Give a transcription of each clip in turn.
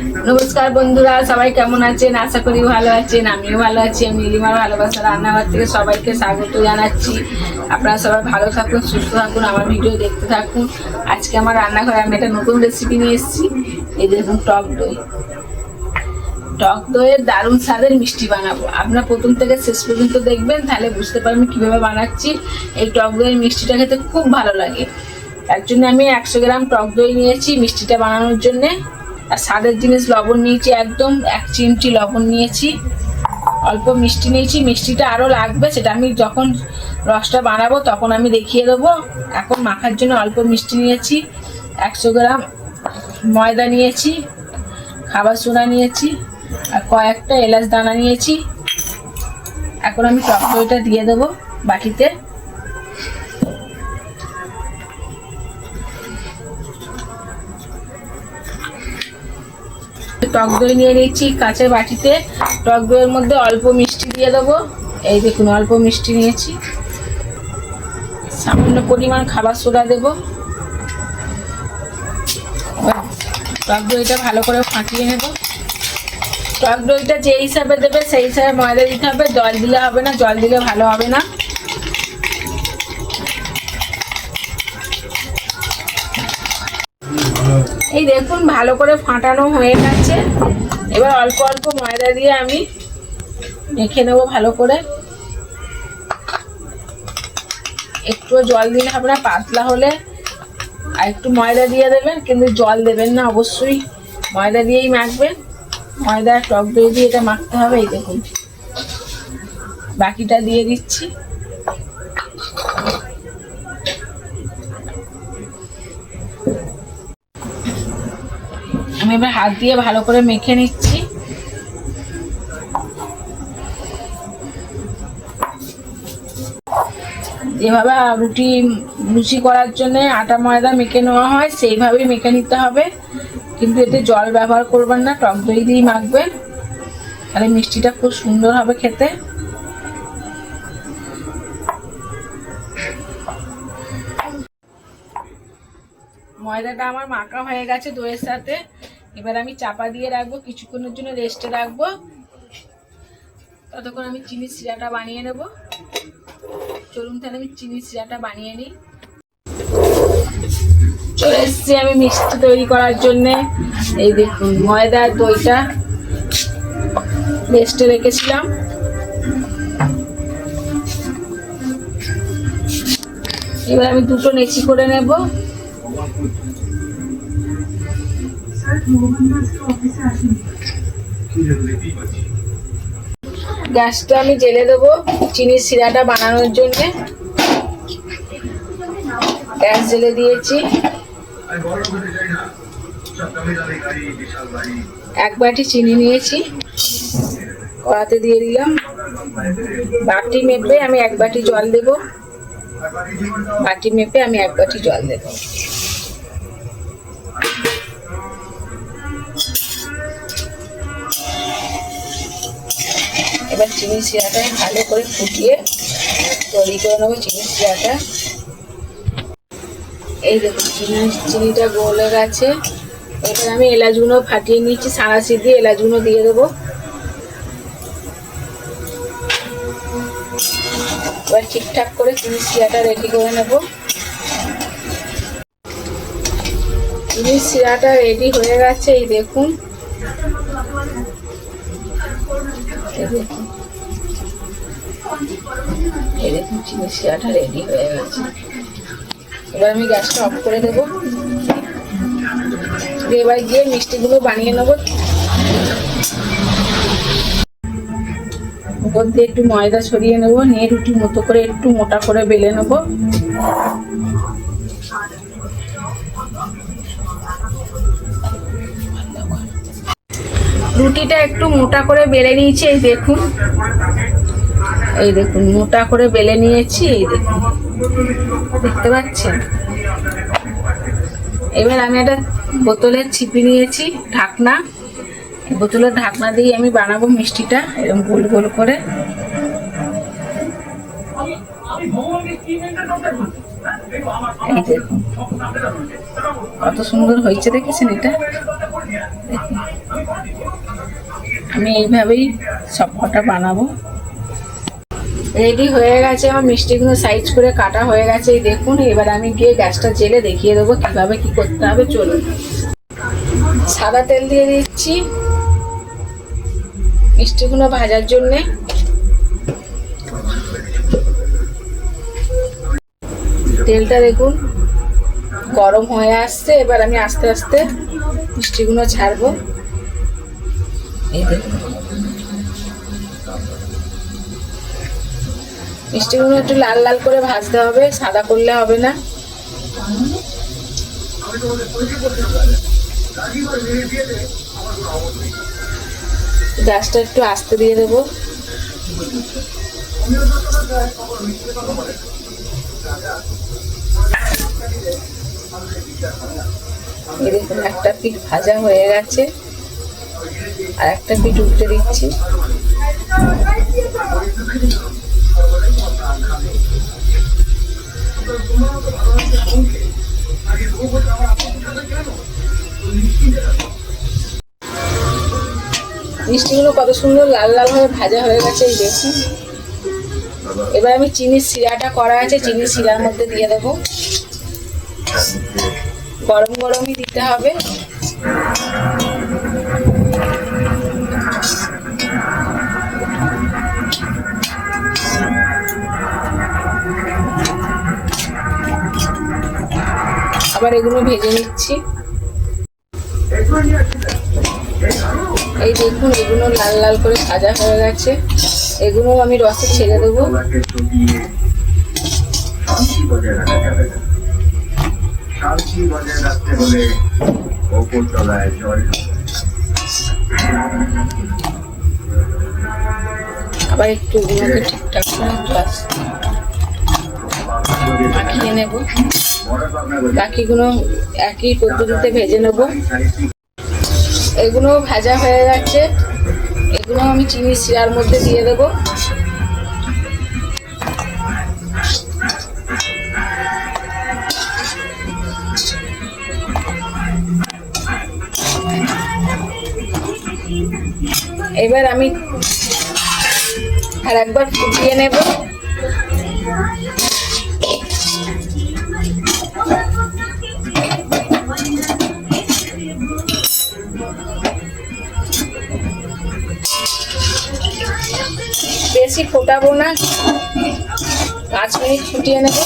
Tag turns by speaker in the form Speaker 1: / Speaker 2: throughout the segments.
Speaker 1: নমস্কার বন্ধুরা, সবাই কেমন আছেন? আশা করি ভালো আছেন। আমিও ভালো আছি। আমি নীলিমার ভালোবাসা রান্নাঘর থেকে সবাইকে স্বাগত জানাচ্ছি। আপনারা সবাই ভালো থাকুন, সুস্থ থাকুন, আমার ভিডিও দেখতে থাকুন। আজকে আমার রান্নাঘরে আমি একটা নতুন রেসিপি নিয়ে এসেছি। এই দেখুন, টক দই। টক দইয়ের দারুণ স্বাদের মিষ্টি বানাবো। আপনারা প্রথম থেকে শেষ পর্যন্ত দেখবেন, তাহলে বুঝতে পারবেন কীভাবে বানাচ্ছি। এই টক দইয়ের মিষ্টিটা খেতে খুব ভালো লাগে। তার জন্য আমি 100 গ্রাম টক দই নিয়েছি মিষ্টিটা বানানোর জন্যে। আর স্বাদের জিনিস লবণ নিয়েছি, একদম 1 চিমটি লবণ নিয়েছি। অল্প মিষ্টি নিয়েছি, মিষ্টিটা আরও লাগবে, সেটা আমি যখন রসটা বানাবো তখন আমি দেখিয়ে দেবো। এখন মাখার জন্য অল্প মিষ্টি নিয়েছি, 100 গ্রাম ময়দা নিয়েছি, খাবার সোডা নিয়েছি, আর কয়েকটা এলাচ দানা নিয়েছি। এখন আমি টক দইটা দিয়ে দেবো বাটিতে। টক দই নিয়ে নিচ্ছি কাঁচের বাটিতে। টক দইয়ের মধ্যে অল্প মিষ্টি দিয়ে দেবো। এই দেখুন, অল্প মিষ্টি নিয়েছি। সামান্য পরিমাণ খাবার সোডা দেবো। টক দইটা ভালো করে ফাটিয়ে নেব। টক দইটা যে হিসাবে দেবে সেই হিসাবে ময়দা দিতে হবে, জল দিলে হবে না, জল দিলে ভালো হবে না। এই দেখুন, ভালো করে ফাটানো হয়ে গেছে। এবার অল্প অল্প ময়দা দিয়ে আমি মেখে নেবো ভালো করে। একটু জল দিলে হবে না, পাতলা হলে আর একটু ময়দা দিয়ে দেবেন, কিন্তু জল দেবেন না, অবশ্যই ময়দা দিয়েই মাখবেন। ময়দা টক দই দিয়ে এটা মাখতে হবে। এই দেখুন, বাকিটা দিয়ে দিচ্ছি। আমি এবার হাত দিয়ে ভালো করে মেখে নিচ্ছি। যেভাবে লুচি করার জন্য আটা ময়দা মেখে নেওয়া হয় সেইভাবেই মেখে নিতে হবে, কিন্তু এতে জল ব্যবহার করবেন না, টক দই দিয়েই মাখবেন, তাহলে মিষ্টিটা খুব সুন্দর হবে খেতে। ময়দাটা আমার মাখা হয়ে গেছে দইয়ের সাথে। এবার আমি চাপা দিয়ে রাখবো, কিছুক্ষণের জন্য রেস্টে রাখবো। ততক্ষণ আমি চিনির সিরাটা বানিয়ে নেব। চলুন তাহলে আমি চিনির সিরাটা বানিয়ে নিই। চলে এসছি আমি মিষ্টি তৈরি করার জন্যে। এই দেখুন, ময়দার দইটা রেস্টে রেখেছিলাম। এবার আমি দুটো নেচি করে নেব। গ্যাসটা আমি জ্বেলে দেবো চিনির সিরাটা বানানোর জন্য। গ্যাস জ্বেলে দিয়েছি। 1 বাটি চিনি নিয়েছি, কড়াতে দিয়ে দিলাম। বাটি মেপে আমি 1 বাটি জল দেব। বাটি মেপে আমি 1 বাটি জল দেব। এবার চিনির সিরাটা ভালো করে ফুটিয়ে তৈরি করে নেবো চিনির সিরাটা। এই দেখুন, চিনিটা গলে গেছে। এবার আমি এলাচগুলো ফাটিয়ে নিচ্ছি, সাঁড়াশি দিয়ে এলাচগুলো দিয়ে দেবো। এবার ঠিকঠাক করে চিনির সিরাটা রেডি করে নেব। চিনির সিরাটা রেডি হয়ে গেছে। এই দেখুন, এই দেখুন চিনির সিরাটা রেডি হয়ে গেছে। এবার আমি গ্যাসটা অফ করে দেবো। এবার গিয়ে মিষ্টিগুলো বানিয়ে নেবো। উপর দিয়ে একটু ময়দা ছড়িয়ে নেবো, নিয়ে রুটি মতো করে একটু মোটা করে বেলে নেবো। রুটিটা একটু মোটা করে বেলে নিয়েছি। এই দেখুন, এই দেখুন মোটা করে বেলে নিয়েছি। এই দেখুন, দেখতে পাচ্ছেন? এবার আমি একটা বোতলের ছিপি নিয়েছি, ঢাকনা। বোতলের ঢাকনা দিয়ে আমি বানাবো মিষ্টিটা, এরকম গোল গোল করে। এই দেখুন কত সুন্দর হয়েছে, দেখেছেন? এটা দেখুন আমি এইভাবেই সব কটা বানাবো। রেডি হয়ে গেছে আমার মিষ্টিগুলো, সাইজ করে কাটা হয়ে গেছে। এই দেখুন, এবার আমি গিয়ে গ্যাসটা জেলে দেখিয়ে দেবো কিভাবে কি করতে হবে। চলুন, সাদা তেল দিয়ে দিচ্ছি মিষ্টিগুলো ভাজার জন্যে। তেলটা দেখুন গরম হয়ে আসছে। এবার আমি আস্তে আস্তে মিষ্টিগুলো ছাড়বো। এই দেখুন, মিষ্টিগুলো একটু লাল লাল করে ভাজতে হবে, সাদা করলে হবে না। গ্যাসটা একটু আস্তে দিয়ে দেবো। এই দেখুন, একটা পিঠ ভাজা হয়ে গেছে, আর একটা পিঠ উল্টে দিচ্ছি। মিষ্টিগুলো কত সুন্দর লাল লাল হয়ে ভাজা হয়ে গেছে, এই দেখুন। এবার আমি চিনির শিরাটা করা আছে, চিনির শিরার মধ্যে দিয়ে দেবো। গরম গরমই দিতে হবে। আবার এগুলো ভেজে নিচ্ছি। এই দেখুন, এগুলো লাল লাল করে ভাজা হয়ে গেছে। এগুলো আমি রসে ছেড়ে দেবো। আবার একটু এগুলোকে ঠিকঠাক করে মাখিয়ে নেব। বাকিগুলো একই পদ্ধতিতে ভেজে নেব। এগুলো ভাজা হয়ে গেছে, এগুলো আমি চিনির শিরার মধ্যে দিয়ে দেবো। এবার আমি আর একবার ফুটিয়ে নেব। বেশি ফোটাবো না, 5 মিনিট ফুটিয়ে নেব।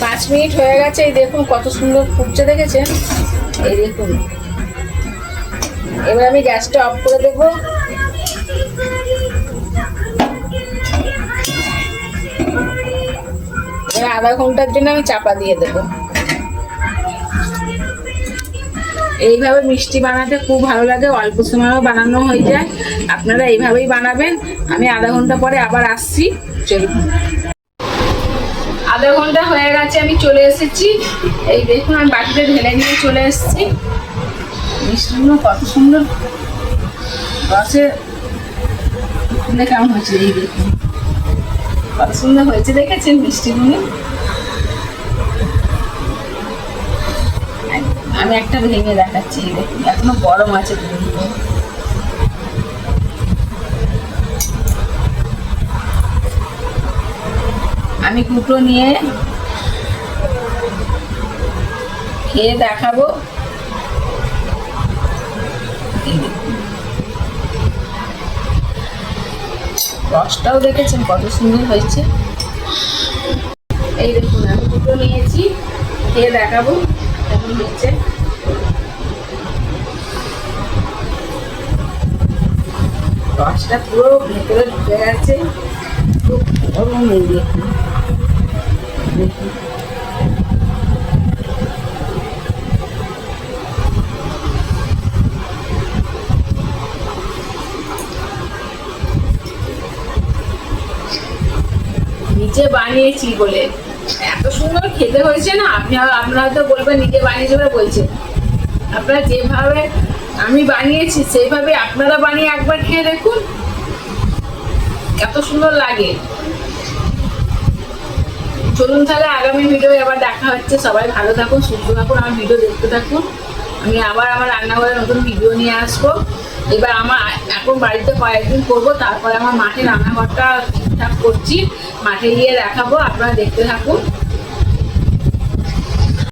Speaker 1: 5 মিনিট হয়ে গেছে। এই দেখুন কত সুন্দর ফুটছে, দেখেছেন? এই দেখুন, এবার আমি গ্যাসটা অফ করে দেবো। এবার আধা ঘন্টার জন্য আমি চাপা দিয়ে দেবো। এইভাবে মিষ্টি বানাতে খুব ভালো লাগে, অল্প সময়ও বানানো হয়ে যায়। আপনারা এইভাবেই বানাবেন। আমি আধা ঘন্টা পরে আবার আসছি। চলুন, আধা ঘন্টা হয়ে গেছে, আমি চলে এসেছি। এই দেখুন, আমি বাটিতে ঢেলে নিয়ে চলে এসেছি। মিষ্টিগুলো কত সুন্দর রসে কেমন হয়েছে, এই দেখুন কত সুন্দর হয়েছে, দেখেছেন মিষ্টিগুলো? আমি একটা ভেঙে দেখাচ্ছি, এই দেখুন এখনো গরম আছে। আমি কুটো নিয়ে খেয়ে দেখাবো। রসটাও দেখেছেন কত সুন্দর হয়েছে। এই দেখুন, আমি কুটো নিয়েছি, খেয়ে দেখাবো কেমন হয়েছে। রসটা পুরো ভেতরে ঢুকে গেছে, খুব গরম। এই দেখুন, দেখুন নিজে বানিয়েছি বলে এত সুন্দর খেতে হয়েছে না। আপনারা তো বলবেন নিজে বানিয়েছি বলে বলছেন। আপনারা যেভাবে আমি বানিয়েছি সেইভাবে আপনারা বানিয়ে একবার খেয়ে দেখুন, এত সুন্দর লাগে। চলুন তাহলে আগামী ভিডিও আবার দেখা হচ্ছে। সবাই ভালো থাকুন, সুস্থ থাকুন, আমার ভিডিও দেখতে থাকুন। আমি আবার আমার রান্নাঘরে নতুন ভিডিও নিয়ে আসবো। এবার আমার এখন বাড়িতে কয়েকদিন করবো, তারপরে আমার মাঠে রান্নাঘরটা ঠিকঠাক করছি, মাঠে গিয়ে দেখাবো, আপনারা দেখতে থাকুন।